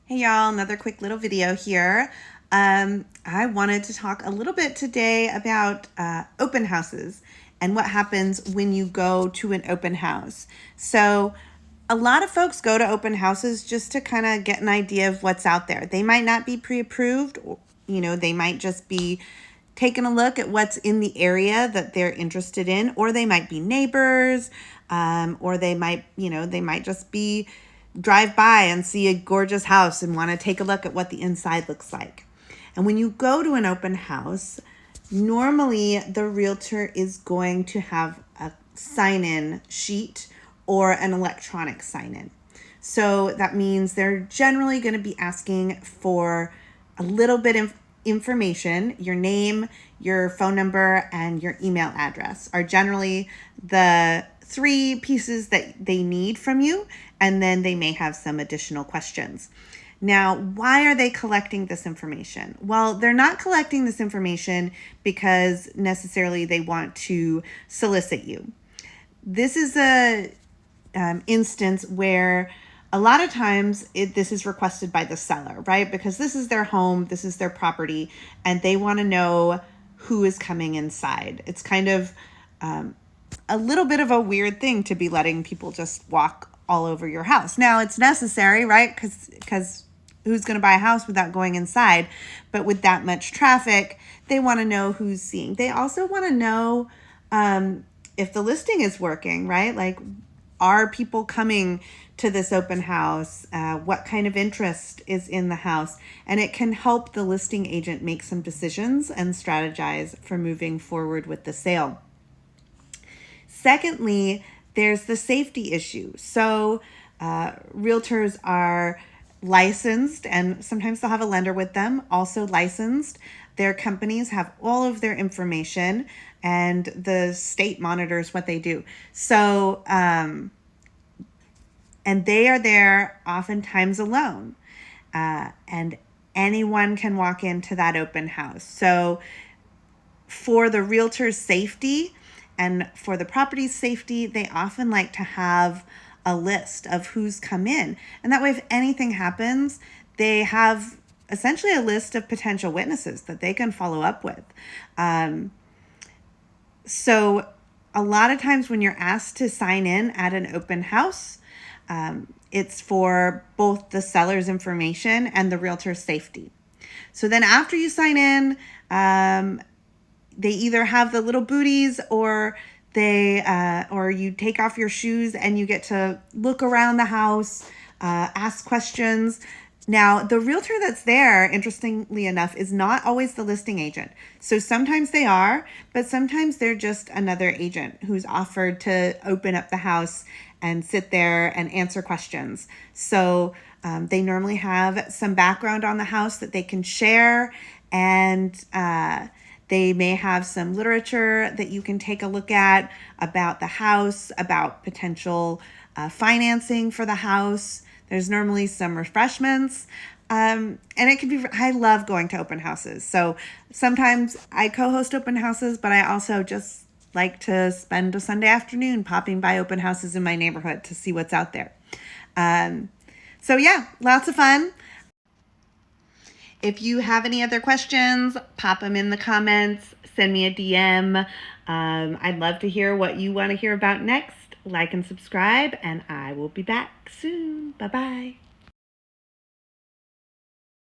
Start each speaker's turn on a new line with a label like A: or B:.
A: Hey y'all, another quick little video here. I wanted to talk a little bit today about open houses and what happens when you go to an open house. So a lot of folks go to open houses just to kind of get an idea of what's out there. They might not be pre-approved, they might just be taking a look at what's in the area that they're interested in, or they might be neighbors, or they might just be drive by and see a gorgeous house and want to take a look at what the inside looks like. And when you go to an open house, normally the realtor is going to have a sign-in sheet or an electronic sign-in. So that means they're generally going to be asking for a little bit of information. Your name, your phone number, and your email address are generally the three pieces that they need from you, and then they may have some additional questions. Now, why are they collecting this information? Well, they're not collecting this information because necessarily they want to solicit you. This is a instance where a lot of times this is requested by the seller, right? Because this is their home, this is their property, and they want to know who is coming inside. It's kind of a little bit of a weird thing to be letting people just walk all over your house. Now, it's necessary, right? Because who's going to buy a house without going inside? But with that much traffic, they want to know who's seeing. They also want to know if the listing is working, right? Like, are people coming to this open house? What kind of interest is in the house? And it can help the listing agent make some decisions and strategize for moving forward with the sale. Secondly, there's the safety issue. So realtors are licensed, and sometimes they'll have a lender with them, also licensed. Their companies have all of their information, and the state monitors what they do. So, and they are there oftentimes alone, and anyone can walk into that open house. So for the realtor's safety and for the property's safety, they often like to have a list of who's come in. And that way, if anything happens, they have essentially a list of potential witnesses that they can follow up with. So a lot of times when you're asked to sign in at an open house, it's for both the seller's information and the realtor's safety. So then after you sign in, they either have the little booties, or or you take off your shoes and you get to look around the house, ask questions. Now, the realtor that's there, interestingly enough, is not always the listing agent. So sometimes they are, but sometimes they're just another agent who's offered to open up the house and sit there and answer questions. So they normally have some background on the house that they can share, and they may have some literature that you can take a look at about the house, about potential financing for the house. There's normally some refreshments. And it can be, I love going to open houses. So sometimes I co-host open houses, but I also just like to spend a Sunday afternoon popping by open houses in my neighborhood to see what's out there. So yeah, lots of fun. If you have any other questions, pop them in the comments, send me a DM. I'd love to hear what you want to hear about next. Like and subscribe, and I will be back soon. Bye-bye.